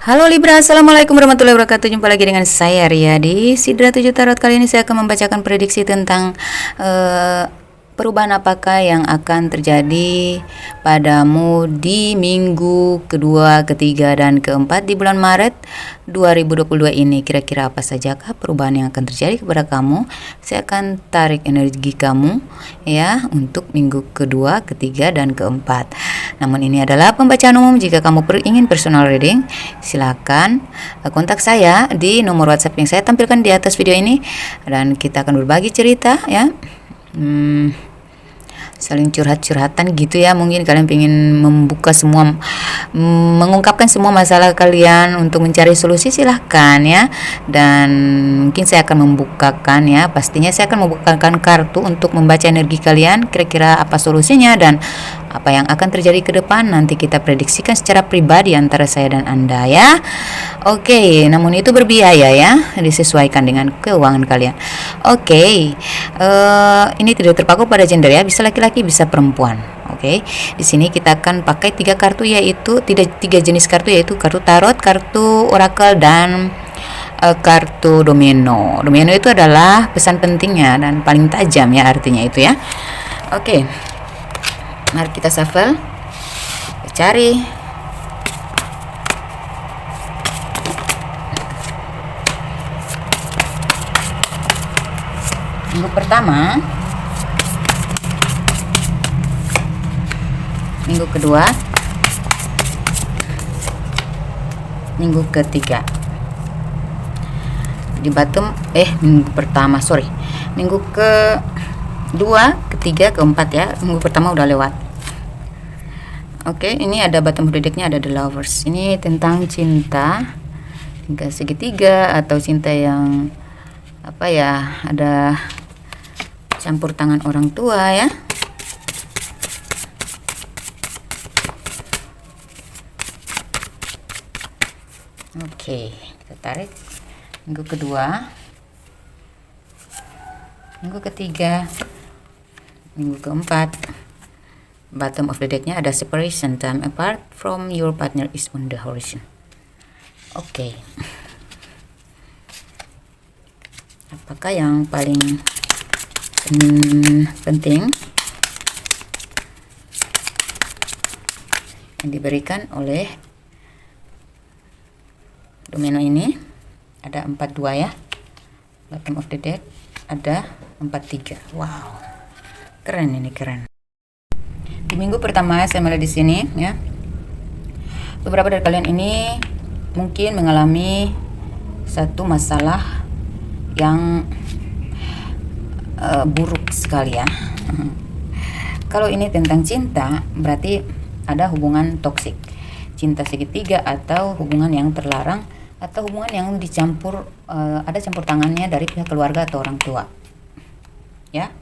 Halo Libra, Assalamualaikum warahmatullahi wabarakatuh. Jumpa lagi dengan saya Ria di Sidra 7 Tarot. Kali ini saya akan membacakan prediksi tentang perubahan apakah yang akan terjadi padamu di minggu kedua, ketiga, dan keempat di bulan Maret 2022 ini. Kira-kira apa sajakah perubahan yang akan terjadi kepada kamu? Saya akan tarik energi kamu ya untuk minggu kedua, ketiga, dan keempat. Namun ini adalah pembacaan umum. Jika kamu ingin personal reading, silakan kontak saya di nomor WhatsApp yang saya tampilkan di atas video ini, dan kita akan berbagi cerita ya. Saling curhat-curhatan gitu ya. Mungkin kalian ingin membuka semua, mengungkapkan semua masalah kalian untuk mencari solusi, silahkan ya. Dan mungkin saya akan membukakan ya, pastinya saya akan membukakan kartu untuk membaca energi kalian, kira-kira apa solusinya dan apa yang akan terjadi ke depan. Nanti kita prediksikan secara pribadi antara saya dan Anda ya. Oke, namun itu berbiaya ya, disesuaikan dengan keuangan kalian. Oke, ini tidak terpaku pada gender ya, bisa laki-laki bisa perempuan. Oke, di sini kita akan pakai tiga kartu, yaitu tiga jenis kartu, yaitu kartu tarot, kartu oracle, dan kartu domino. Domino itu adalah pesan pentingnya dan paling tajam ya, artinya itu ya. Oke, mari kita shuffle, cari. Minggu pertama, minggu kedua, minggu ketiga. Di bottom minggu pertama, minggu kedua, ketiga, keempat ya. Minggu pertama udah lewat. Oke, ini ada bottom of the deck-nya, ada the lovers. Ini tentang cinta, tingkat segitiga atau cinta yang apa ya, ada campur tangan orang tua ya. Oke, kita tarik minggu kedua, minggu ketiga, minggu keempat. Bottom of the deck-nya ada separation, time apart from your partner is on the horizon. Oke, apakah yang paling penting yang diberikan oleh domino ini? Ada 4-2 ya. Bottom of the deck ada 4-3. Wow, keren, ini keren. Di minggu pertama saya melihat di sini ya, beberapa dari kalian ini mungkin mengalami satu masalah yang buruk sekali ya. Kalau ini tentang cinta, berarti ada hubungan toksik, cinta segitiga, atau hubungan yang terlarang, atau hubungan yang dicampur, ada campur tangannya dari pihak keluarga atau orang tua ya.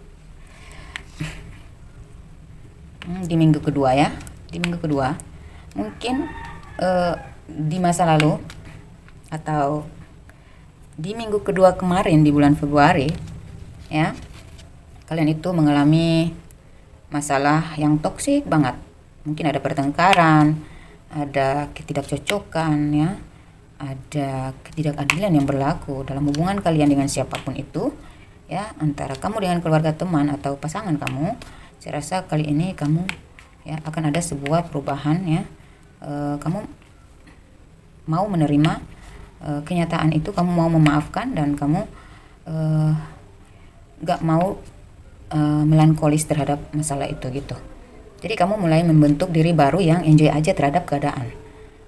Di minggu kedua ya, di minggu kedua mungkin di masa lalu atau di minggu kedua kemarin di bulan Februari ya, kalian itu mengalami masalah yang toksik banget. Mungkin ada pertengkaran, ada ketidakcocokan ya, ada ketidakadilan yang berlaku dalam hubungan kalian dengan siapapun itu ya, antara kamu dengan keluarga, teman, atau pasangan kamu. Saya rasa kali ini kamu ya akan ada sebuah perubahan ya. Kamu mau menerima kenyataan itu, kamu mau memaafkan, dan kamu gak mau melankolis terhadap masalah itu gitu. Jadi kamu mulai membentuk diri baru yang enjoy aja terhadap keadaan.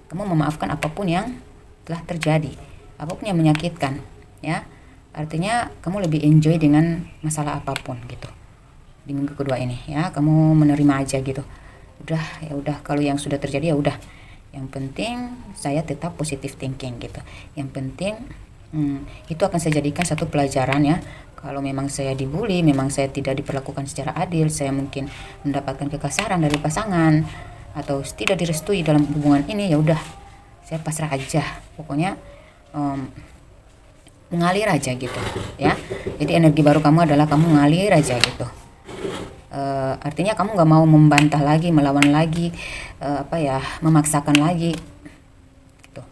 Kamu memaafkan apapun yang telah terjadi, apapun yang menyakitkan ya. Artinya kamu lebih enjoy dengan masalah apapun gitu. Di minggu kedua ini ya, kamu menerima aja gitu. Udah kalau yang sudah terjadi ya udah. Yang penting saya tetap positive thinking gitu. Yang penting itu akan saya jadikan satu pelajaran ya. Kalau memang saya dibully, memang saya tidak diperlakukan secara adil, saya mungkin mendapatkan kekasaran dari pasangan atau tidak direstui dalam hubungan ini, ya udah, saya pasrah aja. Pokoknya mengalir aja gitu ya. Jadi energi baru kamu adalah kamu ngalir aja gitu. Artinya kamu nggak mau membantah lagi, melawan lagi, memaksakan lagi gitu.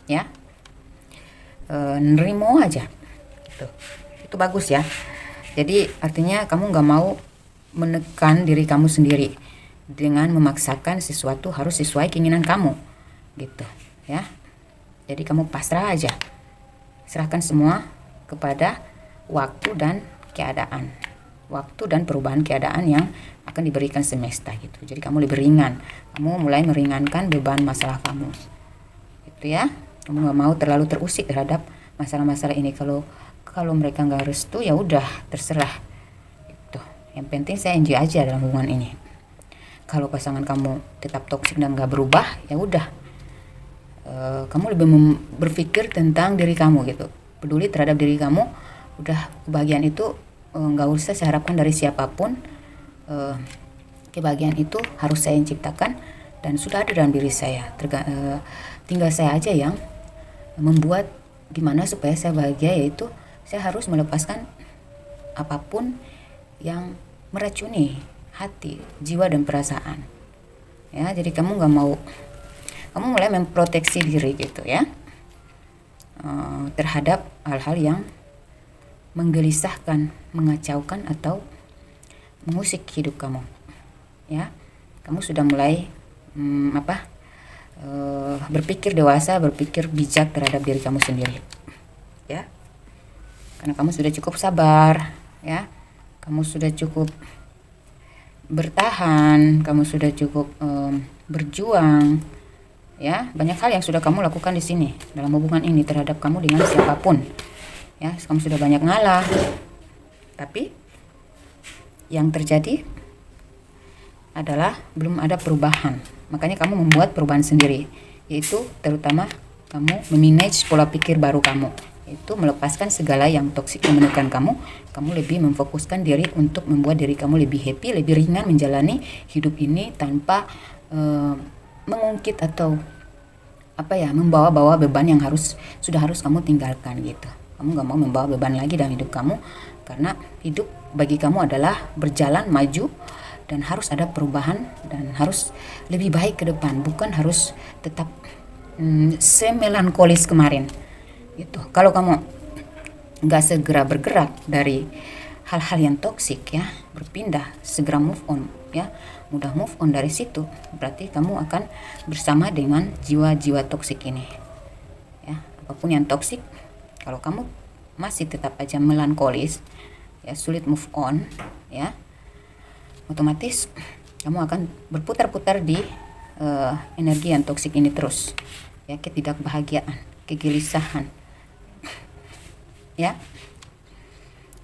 ya. Nerimo aja tuh, itu bagus ya. Jadi artinya kamu nggak mau menekan diri kamu sendiri dengan memaksakan sesuatu harus sesuai keinginan kamu gitu ya. Jadi kamu pasrah aja, serahkan semua kepada waktu dan keadaan, waktu dan perubahan keadaan yang akan diberikan semesta gitu. Jadi kamu lebih ringan, kamu mulai meringankan beban masalah kamu gitu ya. Kamu nggak mau terlalu terusik terhadap masalah-masalah ini. Kalau mereka nggak restu, ya udah terserah gitu. Yang penting saya enjoy aja dalam hubungan ini. Kalau pasangan kamu tetap toksik dan nggak berubah, ya udah, kamu lebih berpikir tentang diri kamu gitu, peduli terhadap diri kamu. Udah, kebahagiaan itu nggak usah saya harapkan dari siapapun. Kebahagiaan itu harus saya yang ciptakan dan sudah ada dalam diri saya. Tinggal saya aja yang membuat gimana supaya saya bahagia, yaitu saya harus melepaskan apapun yang meracuni hati, jiwa dan perasaan ya. Jadi kamu mulai memproteksi diri gitu ya, terhadap hal-hal yang menggelisahkan, mengacaukan atau mengusik hidup kamu ya. Kamu sudah mulai berpikir dewasa, berpikir bijak terhadap diri kamu sendiri ya. Karena kamu sudah cukup sabar ya, kamu sudah cukup bertahan, kamu sudah cukup berjuang ya. Banyak hal yang sudah kamu lakukan di sini dalam hubungan ini terhadap kamu dengan siapapun ya. Kamu sudah banyak ngalah, tapi yang terjadi adalah belum ada perubahan. Makanya kamu membuat perubahan sendiri, yaitu terutama kamu memanage pola pikir baru kamu, itu melepaskan segala yang toksik yang menekan kamu. Kamu lebih memfokuskan diri untuk membuat diri kamu lebih happy, lebih ringan menjalani hidup ini tanpa mengungkit atau membawa-bawa beban yang sudah harus kamu tinggalkan gitu. Kamu gak mau membawa beban lagi dalam hidup kamu, karena hidup bagi kamu adalah berjalan maju dan harus ada perubahan dan harus lebih baik ke depan, bukan harus tetap semelankolis kemarin gitu. Kalau kamu nggak segera bergerak dari hal-hal yang toksik ya, berpindah, segera move on ya, mudah move on dari situ, berarti kamu akan bersama dengan jiwa-jiwa toksik ini ya. Apapun yang toksik, kalau kamu masih tetap aja melankolis ya, sulit move on ya, otomatis kamu akan berputar-putar di energi yang toksik ini terus ya. Ketidakbahagiaan, kegelisahan ya,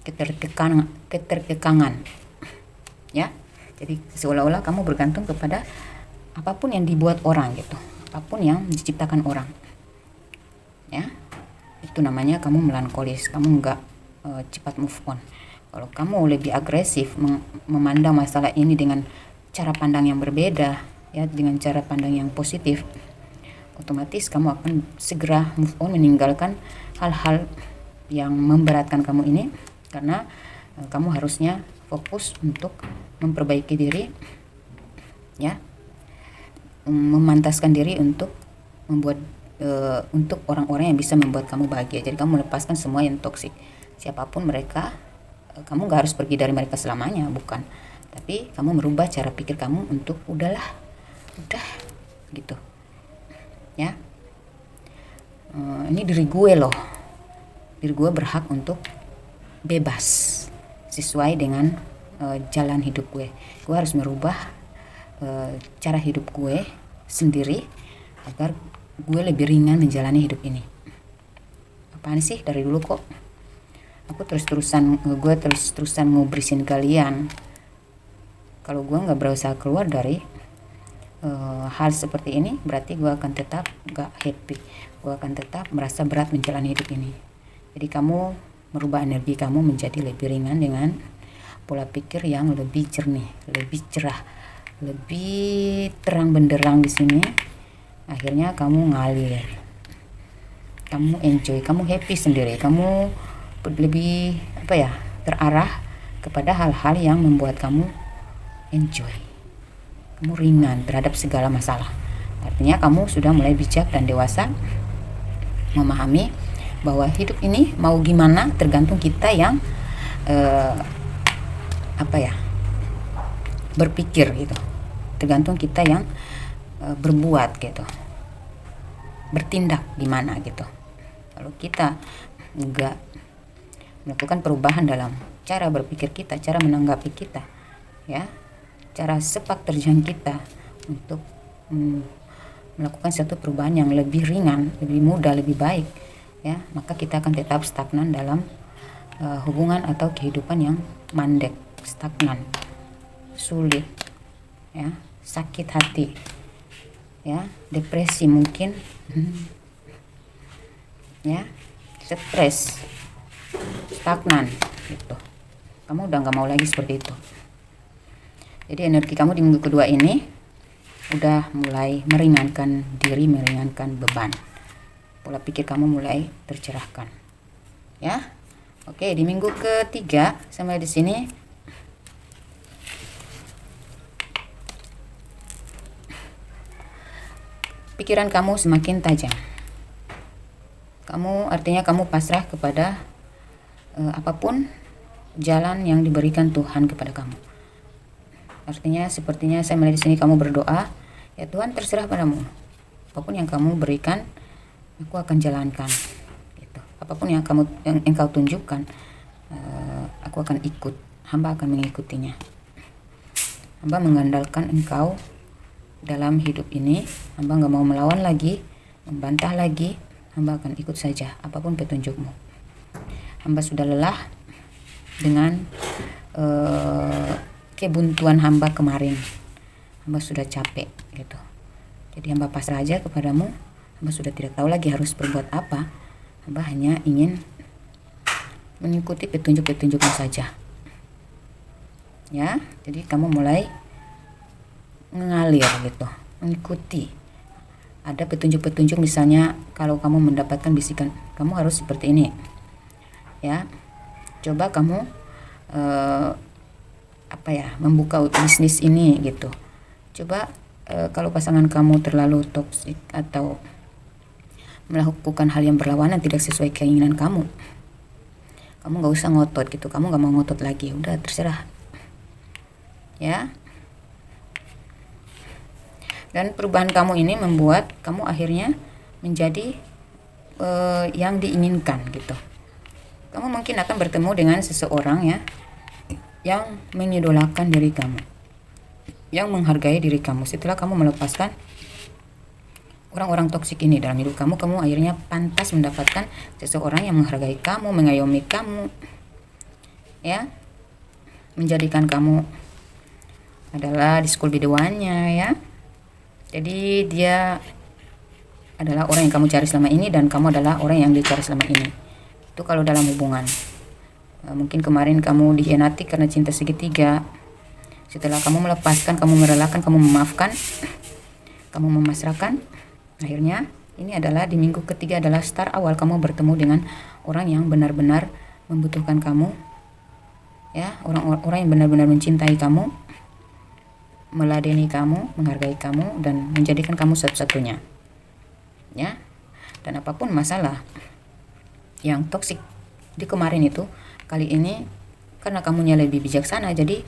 keterkekangan ya. Jadi seolah-olah kamu bergantung kepada apapun yang dibuat orang gitu, apapun yang diciptakan orang ya. Itu namanya kamu melankolis, kamu nggak cepat move on. Kalau kamu lebih agresif memandang masalah ini dengan cara pandang yang berbeda ya, dengan cara pandang yang positif, otomatis kamu akan segera move on, meninggalkan hal-hal yang memberatkan kamu ini, karena kamu harusnya fokus untuk memperbaiki diri ya, memantaskan diri untuk membuat untuk orang-orang yang bisa membuat kamu bahagia. Jadi kamu melepaskan semua yang toksik, siapapun mereka. Kamu gak harus pergi dari mereka selamanya, bukan, tapi kamu merubah cara pikir kamu untuk udah gitu ya. Ini diri gue loh, diri gue berhak untuk bebas sesuai dengan jalan hidup gue. Gue harus merubah cara hidup gue sendiri agar gue lebih ringan menjalani hidup ini. Apaan sih dari dulu kok aku terus-terusan ngubrisin kalian. Kalau gue nggak berusaha keluar dari hal seperti ini, berarti gue akan tetap gak happy, gue akan tetap merasa berat menjalani hidup ini. Jadi kamu merubah energi kamu menjadi lebih ringan dengan pola pikir yang lebih jernih, lebih cerah, lebih terang benderang di sini. Akhirnya kamu ngalir, kamu enjoy, kamu happy sendiri, kamu lebih terarah kepada hal-hal yang membuat kamu enjoy, kamu ringan terhadap segala masalah. Artinya kamu sudah mulai bijak dan dewasa memahami bahwa hidup ini mau gimana tergantung kita yang berpikir gitu, tergantung kita yang berbuat gitu, bertindak gimana gitu. Kalau kita enggak melakukan perubahan dalam cara berpikir kita, cara menanggapi kita, ya, cara sepak terjang kita untuk melakukan satu perubahan yang lebih ringan, lebih mudah, lebih baik, ya, maka kita akan tetap stagnan dalam hubungan atau kehidupan yang mandek, stagnan, sulit, ya, sakit hati, ya, depresi mungkin, ya, stres, stagnan gitu. Kamu udah nggak mau lagi seperti itu. Jadi energi kamu di minggu kedua ini udah mulai meringankan diri, meringankan beban. Pola pikir kamu mulai tercerahkan, ya. Oke, di minggu ketiga sampai di sini pikiran kamu semakin tajam. Artinya kamu pasrah kepada apapun jalan yang diberikan Tuhan kepada kamu. Artinya sepertinya saya melihat di sini kamu berdoa, ya Tuhan terserah padamu. Apapun yang kamu berikan, aku akan jalankan. Gitu. Apapun yang engkau tunjukkan, aku akan ikut. Hamba akan mengikutinya. Hamba mengandalkan engkau dalam hidup ini. Hamba nggak mau melawan lagi, membantah lagi. Hamba akan ikut saja apapun petunjukmu. Hamba sudah lelah dengan kebuntuan hamba kemarin. Hamba sudah capek gitu. Jadi hamba pasrah aja kepadamu. Hamba sudah tidak tahu lagi harus berbuat apa. Hamba hanya ingin mengikuti petunjuk-petunjukmu saja. Ya, jadi kamu mulai mengalir gitu, mengikuti. Ada petunjuk-petunjuk, misalnya kalau kamu mendapatkan bisikan, kamu harus seperti ini. Ya. Coba kamu membuka bisnis ini gitu. Coba kalau pasangan kamu terlalu toksik atau melakukan hal yang berlawanan tidak sesuai keinginan kamu nggak usah ngotot gitu. Kamu nggak mau ngotot lagi, udah terserah, ya. Dan perubahan kamu ini membuat kamu akhirnya menjadi yang diinginkan gitu. Kamu mungkin akan bertemu dengan seseorang, ya, yang mengidolakan diri kamu, yang menghargai diri kamu. Setelah kamu melepaskan orang-orang toksik ini dalam hidup kamu akhirnya pantas mendapatkan seseorang yang menghargai kamu, mengayomi kamu, ya, menjadikan kamu adalah di school biduannya, ya. Jadi dia adalah orang yang kamu cari selama ini dan kamu adalah orang yang dicari selama ini. Itu kalau dalam hubungan. Mungkin kemarin kamu dikhianati karena cinta segitiga. Setelah kamu melepaskan, kamu merelakan, kamu memaafkan, kamu memasrahkan, akhirnya ini adalah di minggu ketiga adalah start awal kamu bertemu dengan orang yang benar-benar membutuhkan kamu, ya, orang yang benar-benar mencintai kamu, meladeni kamu, menghargai kamu, dan menjadikan kamu satu-satunya, ya. Dan apapun masalah yang toksik di kemarin itu, kali ini karena kamunya lebih bijaksana, jadi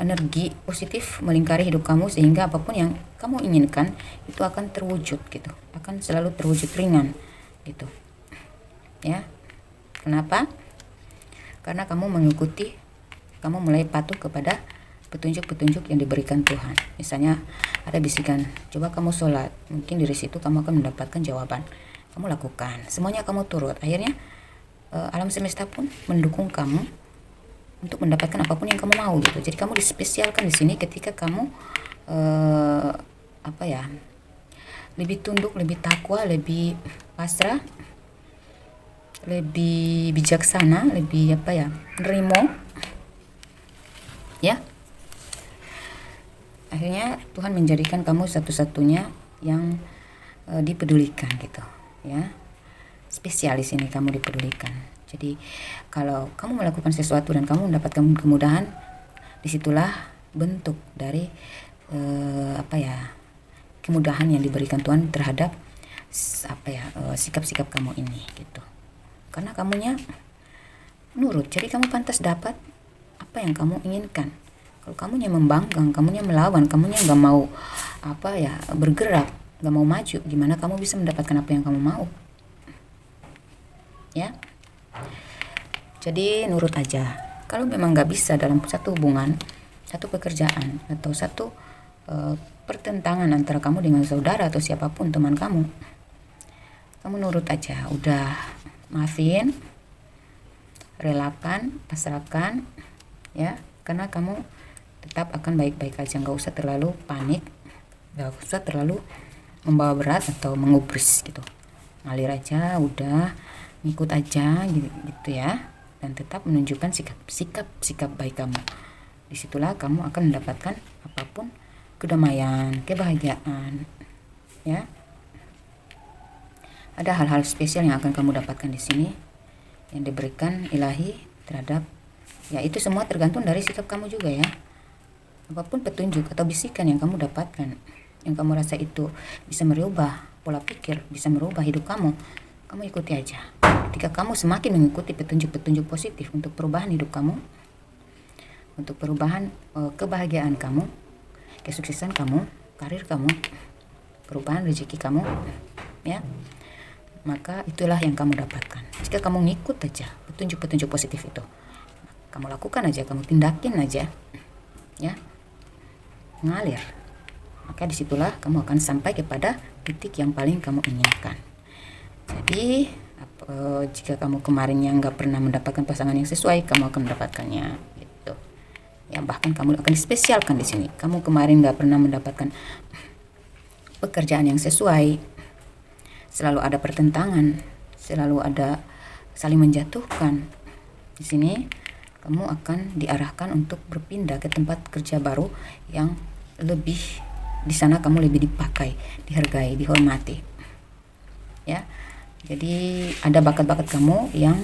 energi positif melingkari hidup kamu sehingga apapun yang kamu inginkan itu akan terwujud gitu, akan selalu terwujud ringan gitu, ya. Kenapa? Karena kamu mengikuti, kamu mulai patuh kepada petunjuk-petunjuk yang diberikan Tuhan. Misalnya ada bisikan, coba kamu sholat, mungkin dari situ kamu akan mendapatkan jawaban. Kamu lakukan, semuanya kamu turut. Akhirnya alam semesta pun mendukung kamu untuk mendapatkan apapun yang kamu mau gitu. Jadi kamu dispesialkan di sini ketika kamu lebih tunduk, lebih takwa, lebih pasrah, lebih bijaksana, lebih nerimo, ya. Akhirnya Tuhan menjadikan kamu satu-satunya yang dipedulikan gitu, ya. Spesialis ini kamu dipedulikan. Jadi kalau kamu melakukan sesuatu dan kamu mendapatkan kemudahan, disitulah bentuk dari kemudahan yang diberikan Tuhan terhadap sikap-sikap kamu ini gitu. Karena kamunya nurut, jadi kamu pantas dapat apa yang kamu inginkan. Kalau kamunya membangkang, kamunya melawan, kamunya nggak mau bergerak, nggak mau maju, gimana kamu bisa mendapatkan apa yang kamu mau? Ya, jadi nurut aja. Kalau memang nggak bisa dalam satu hubungan, satu pekerjaan, atau satu pertentangan antara kamu dengan saudara atau siapapun teman kamu nurut aja. Udah, maafin, relakan, pasrahkan, ya, karena kamu tetap akan baik-baik aja. Nggak usah terlalu panik, nggak usah terlalu membawa berat atau mengubris gitu. Ngalir aja, udah, ngikut aja gitu ya, dan tetap menunjukkan sikap baik kamu. Disitulah kamu akan mendapatkan apapun, kedamaian, kebahagiaan, ya. Ada hal-hal spesial yang akan kamu dapatkan di sini, yang diberikan ilahi terhadap, ya itu semua tergantung dari sikap kamu juga ya. Apapun petunjuk atau bisikan yang kamu dapatkan, yang kamu rasa itu bisa merubah pola pikir, bisa merubah hidup kamu ikuti aja. Ketika kamu semakin mengikuti petunjuk-petunjuk positif untuk perubahan hidup kamu, untuk perubahan kebahagiaan kamu, kesuksesan kamu, karir kamu, perubahan rezeki kamu, ya, maka itulah yang kamu dapatkan. Jika kamu ngikut aja petunjuk-petunjuk positif itu, kamu lakukan aja, kamu tindakin aja, ya, ngalir, maka disitulah kamu akan sampai kepada titik yang paling kamu inginkan. Jadi jika kamu kemarinnya nggak pernah mendapatkan pasangan yang sesuai, kamu akan mendapatkannya gitu. Ya, bahkan kamu akan dispesialkan di sini. Kamu kemarin nggak pernah mendapatkan pekerjaan yang sesuai, selalu ada pertentangan, selalu ada saling menjatuhkan. Di sini kamu akan diarahkan untuk berpindah ke tempat kerja baru yang lebih, di sana kamu lebih dipakai, dihargai, dihormati. Ya. Jadi ada bakat-bakat kamu yang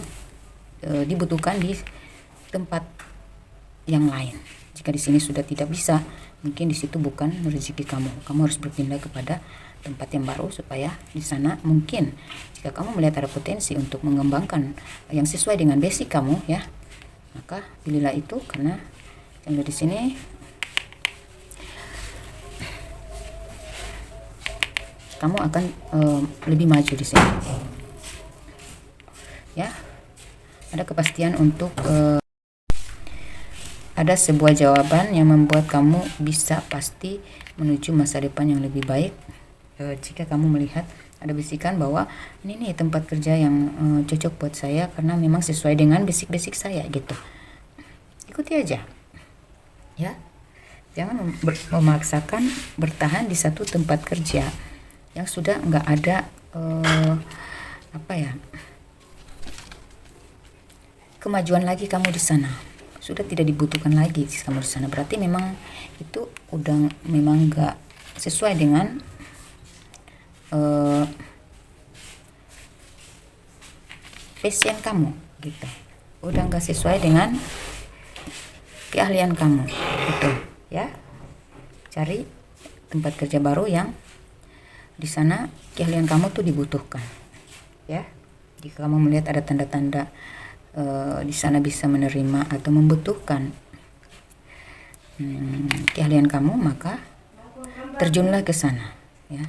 dibutuhkan di tempat yang lain. Jika di sini sudah tidak bisa, mungkin di situ bukan rezeki kamu. Kamu harus berpindah kepada tempat yang baru supaya di sana mungkin jika kamu melihat ada potensi untuk mengembangkan yang sesuai dengan basic kamu, ya, maka pilihlah itu, karena yang di sini kamu akan lebih maju di sini. Ya, ada kepastian untuk ada sebuah jawaban yang membuat kamu bisa pasti menuju masa depan yang lebih baik. Jika kamu melihat ada bisikan bahwa ini nih tempat kerja yang cocok buat saya karena memang sesuai dengan basic saya gitu, ikuti aja, ya. Jangan memaksakan bertahan di satu tempat kerja yang sudah nggak ada kemajuan lagi. Kamu di sana sudah tidak dibutuhkan lagi kamu di sana, berarti memang itu udah memang nggak sesuai dengan passion kamu gitu, udah nggak sesuai dengan keahlian kamu gitu, ya. Cari tempat kerja baru yang di sana keahlian kamu tuh dibutuhkan, ya. Jika kamu melihat ada tanda-tanda di sana bisa menerima atau membutuhkan keahlian kamu, maka terjunlah ke sana, ya.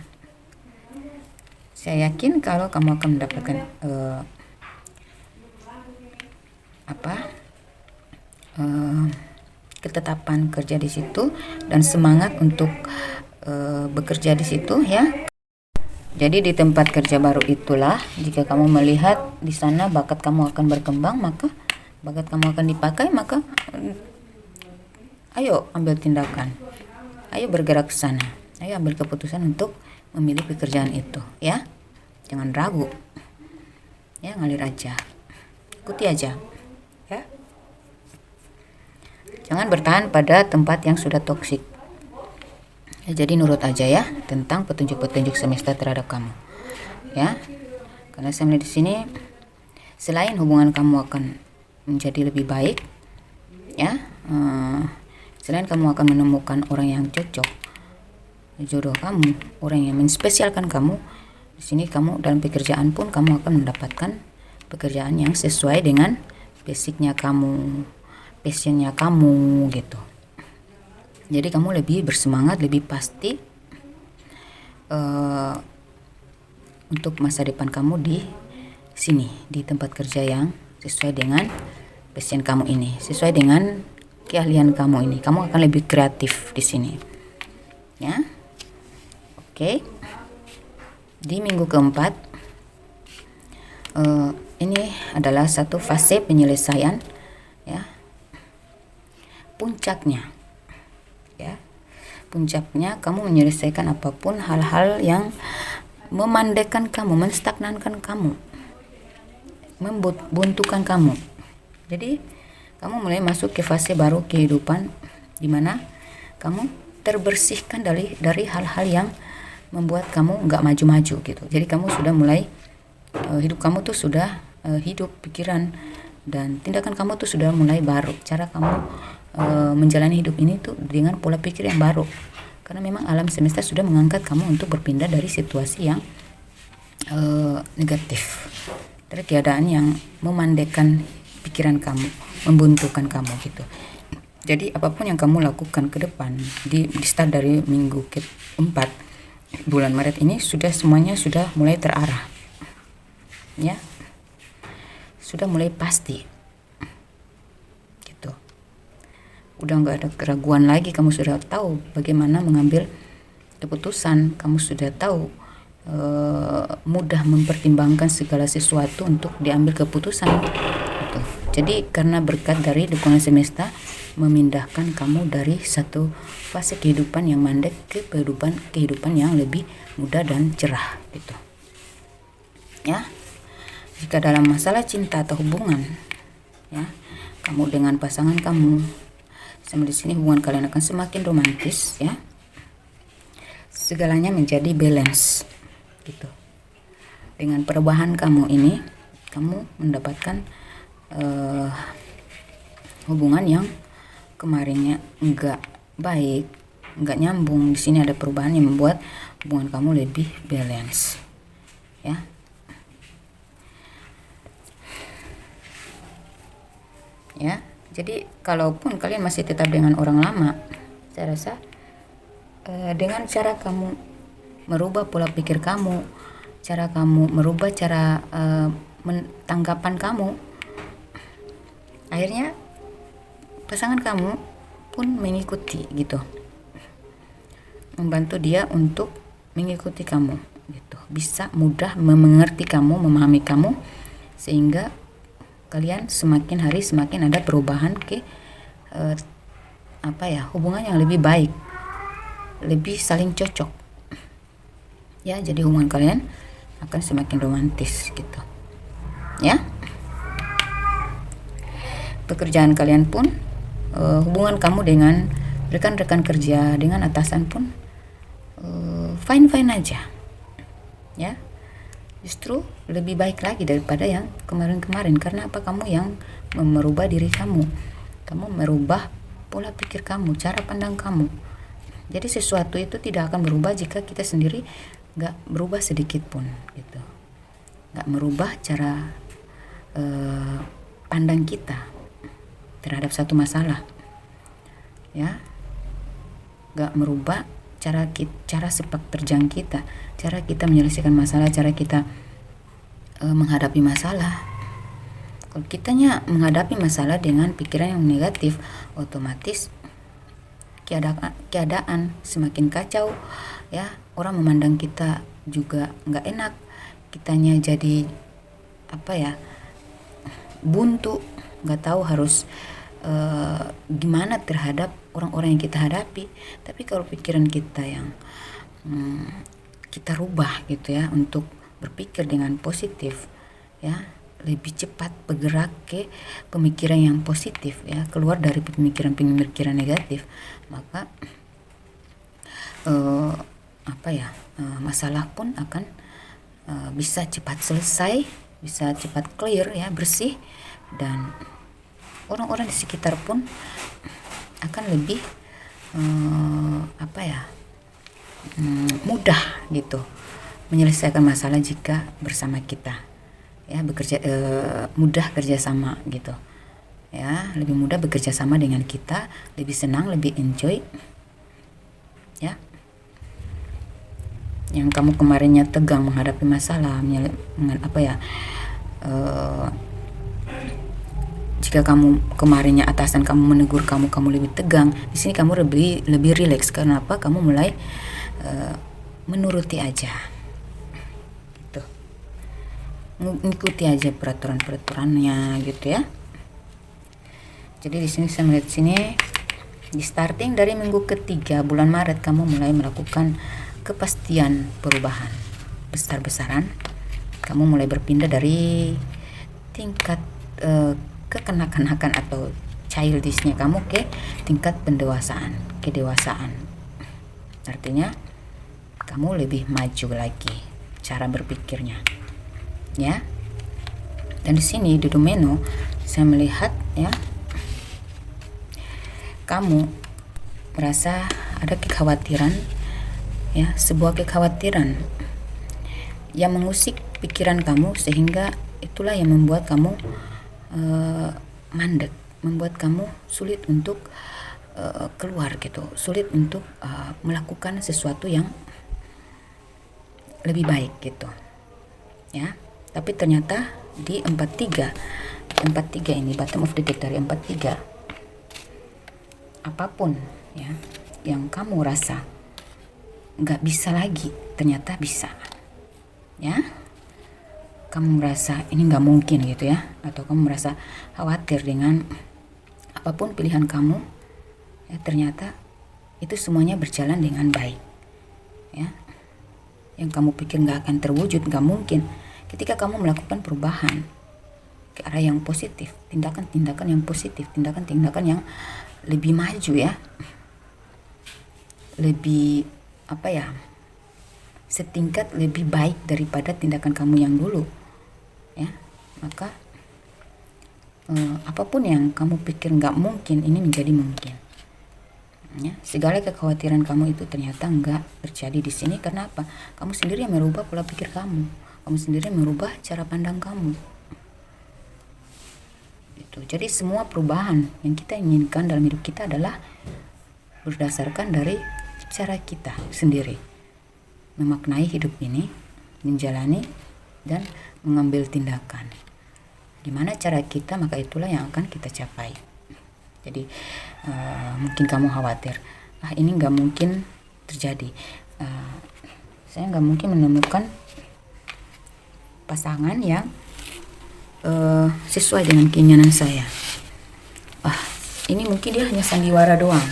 Saya yakin kalau kamu akan mendapatkan ketetapan kerja di situ dan semangat untuk bekerja di situ, ya. Jadi di tempat kerja baru itulah, jika kamu melihat di sana bakat kamu akan berkembang, maka bakat kamu akan dipakai, maka ayo ambil tindakan, ayo bergerak ke sana, ayo ambil keputusan untuk memilih pekerjaan itu, ya. Jangan ragu, ya, ngalir aja, ikuti aja, ya. Jangan bertahan pada tempat yang sudah toksik. Ya, jadi nurut aja ya tentang petunjuk-petunjuk semesta terhadap kamu, ya. Karena saya melihat di sini, selain hubungan kamu akan menjadi lebih baik, ya, selain kamu akan menemukan orang yang cocok, jodoh kamu, orang yang menspesialkan kamu, Di sini kamu dalam pekerjaan pun kamu akan mendapatkan pekerjaan yang sesuai dengan basicnya kamu, passionnya kamu gitu. Jadi kamu lebih bersemangat, lebih pasti untuk masa depan kamu di sini, di tempat kerja yang sesuai dengan passion kamu ini, sesuai dengan keahlian kamu ini. Kamu akan lebih kreatif di sini, ya. Oke. Di minggu keempat, ini adalah satu fase penyelesaian, ya. Puncaknya, ya. Puncaknya kamu menyelesaikan apapun hal-hal yang memandaikan kamu, menstagnankan kamu, membuntukan kamu. Jadi kamu mulai masuk ke fase baru kehidupan, di mana kamu terbersihkan dari hal-hal yang membuat kamu nggak maju-maju gitu. Jadi kamu sudah mulai hidup kamu tuh sudah hidup pikiran dan tindakan kamu tuh sudah mulai baru. Cara kamu menjalani hidup ini tuh dengan pola pikir yang baru. Karena memang alam semesta sudah mengangkat kamu untuk berpindah dari situasi yang negatif, dari keadaan yang memandaikan pikiran kamu, membuntukan kamu gitu. Jadi apapun yang kamu lakukan ke depan di start dari minggu keempat bulan Maret ini semuanya sudah mulai terarah, ya, sudah mulai pasti gitu. Udah nggak ada keraguan lagi, kamu sudah tahu bagaimana mengambil keputusan, kamu sudah tahu mudah mempertimbangkan segala sesuatu untuk diambil keputusan gitu. Jadi karena berkat dari dukungan semesta memindahkan kamu dari satu fase kehidupan yang mandek ke kehidupan yang lebih mudah dan cerah gitu, ya. Jika dalam masalah cinta atau hubungan, ya, kamu dengan pasangan kamu, sama di sini hubungan kalian akan semakin romantis, ya. Segalanya menjadi balance gitu. Dengan perubahan kamu ini, kamu mendapatkan hubungan yang kemarinnya enggak baik, enggak nyambung. Di sini ada perubahan yang membuat hubungan kamu lebih balance, ya. Ya, jadi kalaupun kalian masih tetap dengan orang lama, saya rasa dengan cara kamu merubah pola pikir kamu, cara kamu merubah cara tanggapan kamu, akhirnya pasangan kamu pun mengikuti gitu, membantu dia untuk mengikuti kamu gitu, bisa mudah mengerti kamu, memahami kamu, sehingga kalian semakin hari semakin ada perubahan ke hubungan yang lebih baik, lebih saling cocok, ya. Jadi hubungan kalian akan semakin romantis gitu, ya. Pekerjaan kalian pun, hubungan kamu dengan rekan-rekan kerja, dengan atasan pun fine-fine aja, ya. Justru lebih baik lagi daripada yang kemarin-kemarin. Karena apa? Kamu yang merubah diri kamu merubah pola pikir kamu, cara pandang kamu. Jadi sesuatu itu tidak akan berubah jika kita sendiri nggak berubah sedikit pun gitu, nggak merubah cara pandang kita terhadap satu masalah, ya, nggak merubah cara sepak terjang kita, cara kita menyelesaikan masalah, cara kita menghadapi masalah. Kalau kitanya menghadapi masalah dengan pikiran yang negatif, otomatis keadaan semakin kacau, ya. Orang memandang kita juga nggak enak, kitanya jadi buntu, nggak tahu harus gimana terhadap orang-orang yang kita hadapi. Tapi kalau pikiran kita yang kita rubah gitu, ya, untuk berpikir dengan positif, ya, lebih cepat bergerak ke pemikiran yang positif, ya, keluar dari pemikiran negatif, maka masalah pun akan bisa cepat selesai, bisa cepat clear, ya, bersih, dan orang-orang di sekitar pun akan lebih mudah gitu menyelesaikan masalah jika bersama kita, ya, bekerja mudah kerjasama gitu, ya, lebih mudah bekerja sama dengan kita, lebih senang, lebih enjoy, ya. Yang kamu kemarinnya tegang menghadapi masalah, jika kamu kemarinnya atasan kamu menegur kamu lebih tegang, di sini kamu lebih rileks. Karena apa? Kamu mulai menuruti aja, gitu, mengikuti aja peraturannya gitu ya. Jadi di sini saya melihat sini di starting dari minggu ketiga bulan Maret kamu mulai melakukan kepastian perubahan besar-besaran. Kamu mulai berpindah dari tingkat kekanak-kanakan atau childishnya kamu ke tingkat kedewasaan. Artinya kamu lebih maju lagi cara berpikirnya, ya. Dan di sini di Domeno saya melihat, ya, kamu merasa ada kekhawatiran, ya, sebuah kekhawatiran yang mengusik pikiran kamu, sehingga itulah yang membuat kamu mandek, membuat kamu sulit untuk keluar gitu, sulit untuk melakukan sesuatu yang lebih baik gitu, ya. Tapi ternyata di 43 ini bottom of the deck dari 43, apapun, ya, yang kamu rasa nggak bisa lagi, ternyata bisa, ya. Kamu merasa ini nggak mungkin gitu, ya, atau kamu merasa khawatir dengan apapun pilihan kamu, ya, ternyata itu semuanya berjalan dengan baik, ya. Yang kamu pikir nggak akan terwujud, nggak mungkin, ketika kamu melakukan perubahan ke arah yang positif, tindakan-tindakan yang positif, tindakan-tindakan yang lebih maju, ya, lebih setingkat lebih baik daripada tindakan kamu yang dulu, ya, maka apapun yang kamu pikir nggak mungkin, ini menjadi mungkin, ya. Segala kekhawatiran kamu itu ternyata nggak terjadi di sini. Karena apa? Kamu sendiri yang merubah pola pikir kamu sendiri yang merubah cara pandang kamu. Itu. Jadi semua perubahan yang kita inginkan dalam hidup kita adalah berdasarkan dari cara kita sendiri memaknai hidup ini, menjalani dan mengambil tindakan. Gimana cara kita, maka itulah yang akan kita capai. Jadi mungkin kamu khawatir, ini nggak mungkin terjadi, saya nggak mungkin menemukan pasangan yang sesuai dengan keinginan saya. Ini mungkin dia hanya sandiwara doang.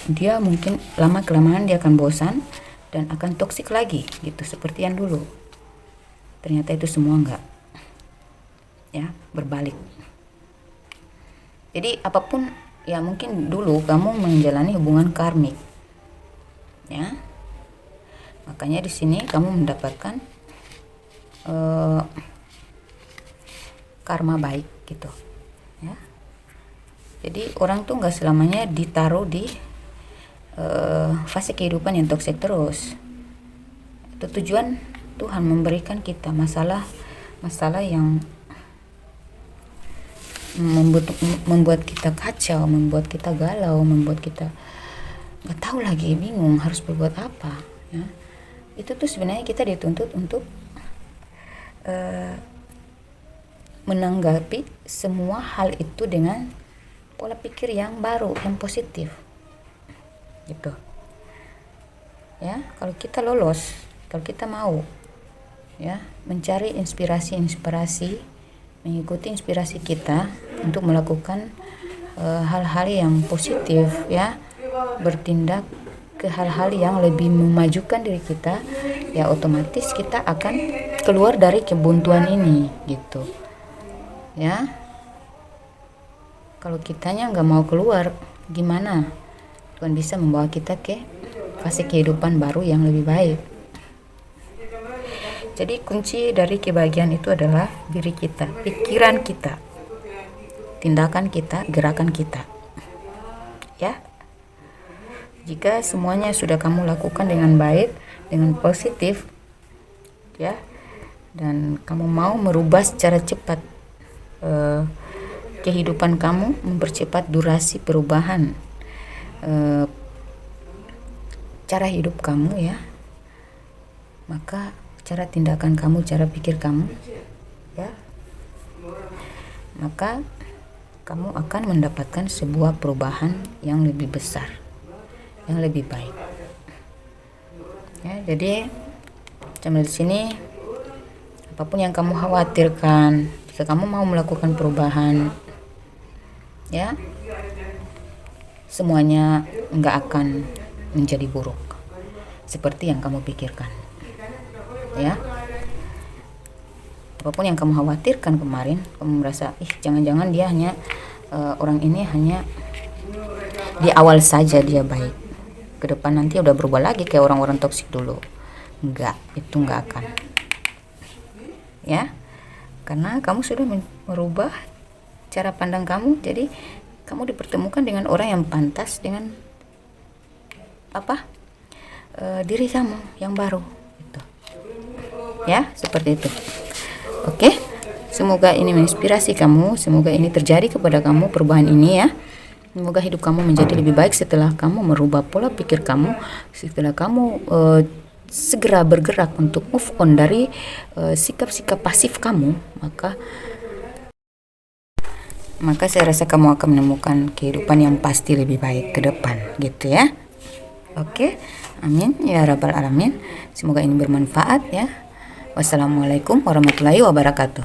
Dia mungkin lama kelamaan dia akan bosan dan akan toksik lagi gitu, seperti yang dulu. Ternyata itu semua enggak, ya, berbalik. Jadi apapun, ya, mungkin dulu kamu menjalani hubungan karmik, ya, makanya di sini kamu mendapatkan karma baik gitu, ya. Jadi orang tuh nggak selamanya ditaruh di fase kehidupan yang toksik terus. Itu tujuan Tuhan memberikan kita masalah yang membuat kita kacau, membuat kita galau, membuat kita nggak tahu lagi, bingung harus berbuat apa, ya. Itu tuh sebenarnya kita dituntut untuk menanggapi semua hal itu dengan pola pikir yang baru, yang positif gitu, ya. Kalau kita lolos, kalau kita mau, ya, mencari inspirasi, mengikuti inspirasi kita untuk melakukan hal-hal yang positif, ya, bertindak ke hal-hal yang lebih memajukan diri kita, ya, otomatis kita akan keluar dari kebuntuan ini gitu, ya. Kalau kitanya nggak mau keluar, gimana Tuhan bisa membawa kita ke fase kehidupan baru yang lebih baik? Jadi kunci dari kebahagiaan itu adalah diri kita, pikiran kita, tindakan kita, gerakan kita, ya. Jika semuanya sudah kamu lakukan dengan baik, dengan positif, ya, dan kamu mau merubah secara cepat kehidupan kamu, mempercepat durasi perubahan cara hidup kamu ya, maka cara tindakan kamu, cara pikir kamu ya, maka kamu akan mendapatkan sebuah perubahan yang lebih besar, yang lebih baik ya. Jadi sampai di sini, apapun yang kamu khawatirkan, jika kamu mau melakukan perubahan ya, semuanya nggak akan menjadi buruk seperti yang kamu pikirkan ya. Apapun yang kamu khawatirkan kemarin, kamu merasa jangan-jangan dia hanya orang ini hanya di awal saja dia baik, ke depan nanti udah berubah lagi kayak orang-orang toksik dulu. Enggak, itu enggak akan ya, karena kamu sudah merubah cara pandang kamu. Jadi kamu dipertemukan dengan orang yang pantas dengan diri kamu yang baru gitu ya, seperti itu. Oke, semoga ini menginspirasi kamu, semoga ini terjadi kepada kamu, perubahan ini ya. Semoga hidup kamu menjadi lebih baik setelah kamu merubah pola pikir kamu, setelah kamu segera bergerak untuk move on dari sikap-sikap pasif kamu, maka saya rasa kamu akan menemukan kehidupan yang pasti lebih baik ke depan gitu ya. Oke, amin ya rabbal alamin. Semoga ini bermanfaat ya. Wassalamualaikum warahmatullahi wabarakatuh.